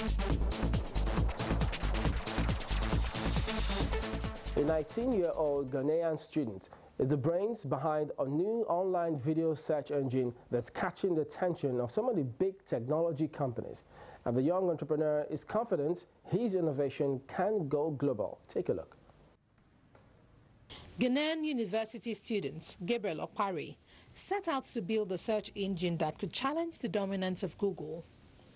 A 19-year-old Ghanaian student is the brains behind a new online video search engine that's catching the attention of some of the big technology companies. And the young entrepreneur is confident his innovation can go global. Take a look. Ghanaian university student Gabriel Okpare set out to build a search engine that could challenge the dominance of Google.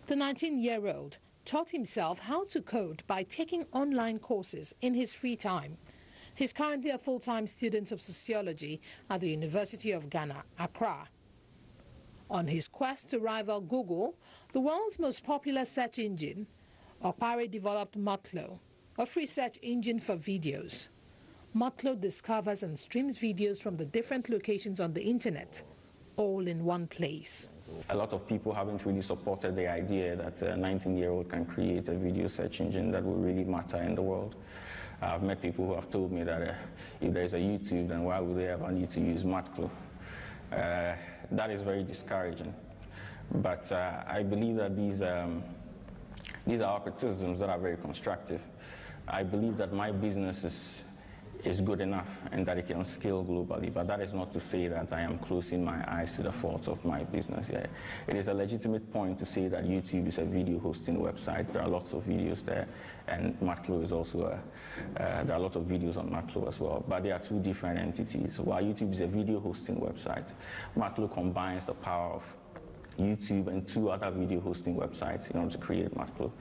The 19-year-old taught himself how to code by taking online courses in his free time. He's currently a full-time student of sociology at the University of Ghana, Accra. On his quest to rival Google, the world's most popular search engine, Okpare developed Motlo, a free search engine for videos. Motlo discovers and streams videos from the different locations on the internet, all in one place. A lot of people haven't really supported the idea that a 19-year-old can create a video search engine that will really matter in the world. I've met people who have told me that if there's a YouTube, then why would they ever need to use Motlo? That is very discouraging. But I believe that these are criticisms that are very constructive. I believe that my business is good enough and that it can scale globally, but that is not to say that I am closing my eyes to the faults of my business. Yeah. It is a legitimate point to say that YouTube is a video hosting website. There are lots of videos there, and Motlo is also there are lots of videos on Motlo as well, but they are two different entities. While YouTube is a video hosting website, Motlo combines the power of YouTube and two other video hosting websites in order to create Motlo.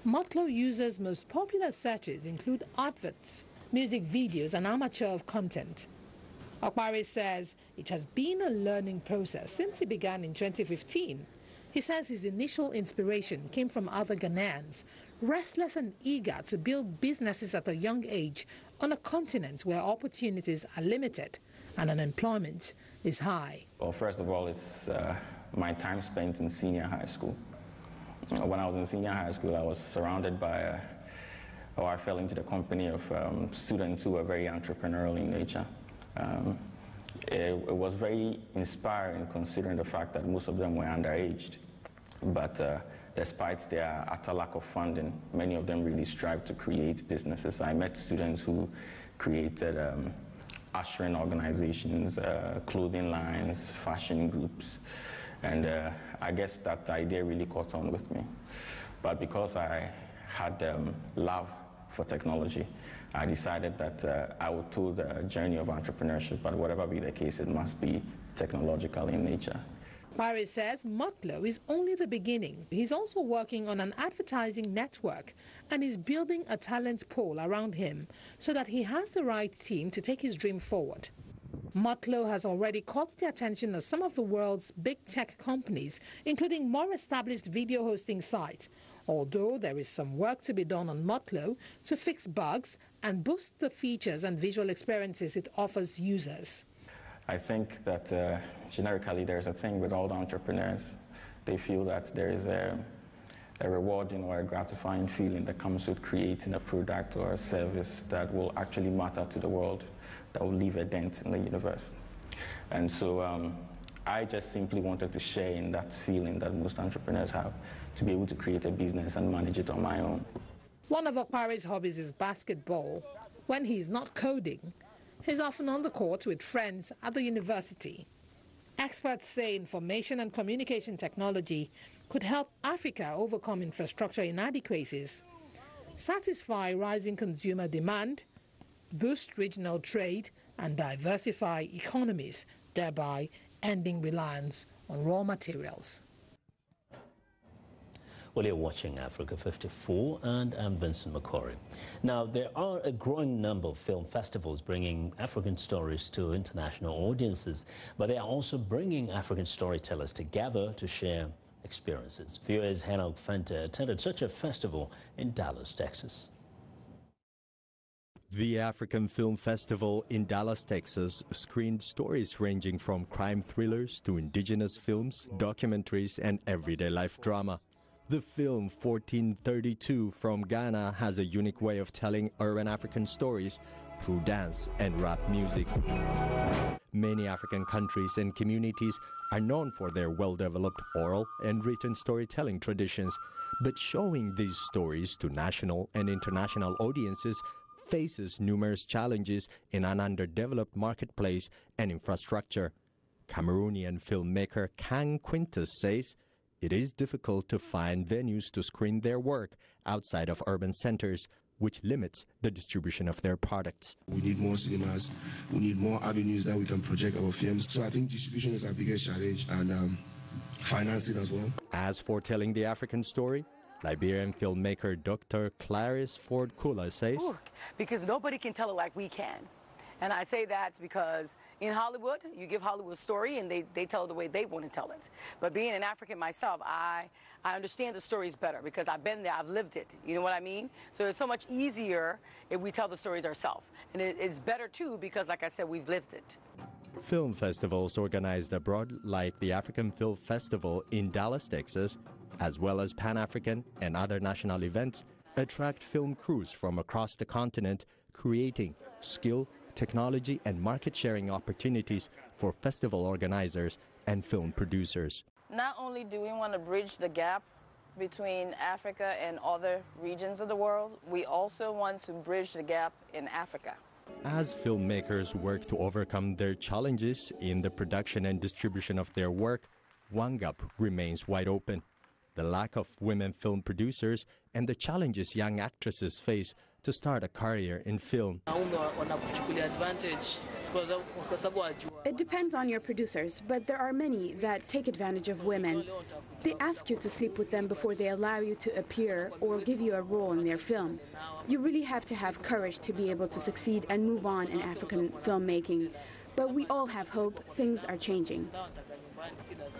Motlo users' most popular searches include adverts, music videos, and amateur content. Okpare says it has been a learning process since he began in 2015. He says his initial inspiration came from other Ghanaians, restless and eager to build businesses at a young age on a continent where opportunities are limited and unemployment is high. Well, first of all, it's my time spent in senior high school. When I was in senior high school, I was surrounded by I fell into the company of students who were very entrepreneurial in nature. It was very inspiring considering the fact that most of them were underaged. But despite their utter lack of funding, many of them really strived to create businesses. I met students who created ushering organizations, clothing lines, fashion groups. And I guess that idea really caught on with me. But because I had love for technology, I decided that I would tour the journey of entrepreneurship, but whatever be the case, it must be technological in nature. Okpare says Motlo is only the beginning. He's also working on an advertising network and is building a talent pool around him so that he has the right team to take his dream forward. Motlo has already caught the attention of some of the world's big tech companies, including more established video hosting sites, although there is some work to be done on Motlo to fix bugs and boost the features and visual experiences it offers users. I think that generically there's a thing with all the entrepreneurs. They feel that there is a rewarding or a gratifying feeling that comes with creating a product or a service that will actually matter to the world, that will leave a dent in the universe. And so I just simply wanted to share in that feeling that most entrepreneurs have, to be able to create a business and manage it on my own. One of Okpare's hobbies is basketball. When he's not coding, he's often on the court with friends at the university. Experts say information and communication technology could help Africa overcome infrastructure inadequacies, satisfy rising consumer demand, boost regional trade, and diversify economies, thereby ending reliance on raw materials. Well, you're watching Africa 54, and I'm Vincent McCory. Now, there are a growing number of film festivals bringing African stories to international audiences, but they are also bringing African storytellers together to share experiences. Viewers Henok Fente attended such a festival in Dallas, Texas. The African Film Festival in Dallas, Texas screened stories ranging from crime thrillers to indigenous films, documentaries, and everyday life drama. The film 1432 from Ghana has a unique way of telling urban African stories through dance and rap music. Many African countries and communities are known for their well-developed oral and written storytelling traditions, but showing these stories to national and international audiences faces numerous challenges in an underdeveloped marketplace and infrastructure. Cameroonian filmmaker Kang Quintus says it is difficult to find venues to screen their work outside of urban centers, which limits the distribution of their products. We need more cinemas, we need more avenues that we can project our films. So I think distribution is our biggest challenge, and financing as well. As for telling the African story, Liberian filmmaker Dr. Clarice Ford Kula says, because nobody can tell it like we can. And I say that because in Hollywood, you give Hollywood a story and they tell it the way they want to tell it. But being an African myself, I understand the stories better because I've been there, I've lived it. You know what I mean? So it's so much easier if we tell the stories ourselves. And it's better too because, like I said, we've lived it. Film festivals organized abroad like the African Film Festival in Dallas, Texas, as well as Pan-African and other national events, attract film crews from across the continent, creating skill, technology and market sharing opportunities for festival organizers and film producers. Not only do we want to bridge the gap between Africa and other regions of the world, we also want to bridge the gap in Africa. As filmmakers work to overcome their challenges in the production and distribution of their work, one gap remains wide open: the lack of women film producers and the challenges young actresses face to start a career in film. It depends on your producers, but there are many that take advantage of women. They ask you to sleep with them before they allow you to appear or give you a role in their film. You really have to have courage to be able to succeed and move on in African filmmaking. But we all have hope. Things are changing.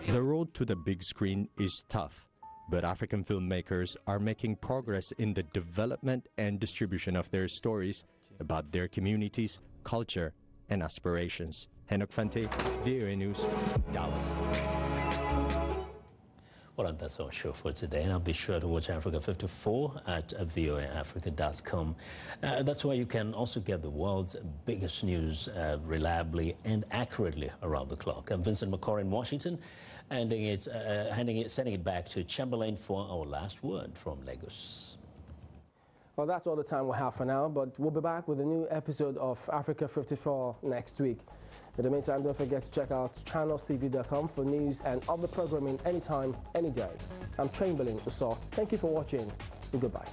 The road to the big screen is tough, but African filmmakers are making progress in the development and distribution of their stories about their communities, culture, and aspirations. Henok Fante, VOA News, Dallas. Well, and that's our show for today. And I'll be sure to watch Africa 54 at voaafrica.com. That's where you can also get the world's biggest news reliably and accurately around the clock. I'm Vincent McCory in Washington, sending it back to Chamberlain for our last word from Lagos. Well, that's all the time we have for now, but we'll be back with a new episode of Africa 54 next week. In the meantime, don't forget to check out channelstv.com for news and other programming anytime, any day. I'm Chamberlain Usok. Thank you for watching and goodbye.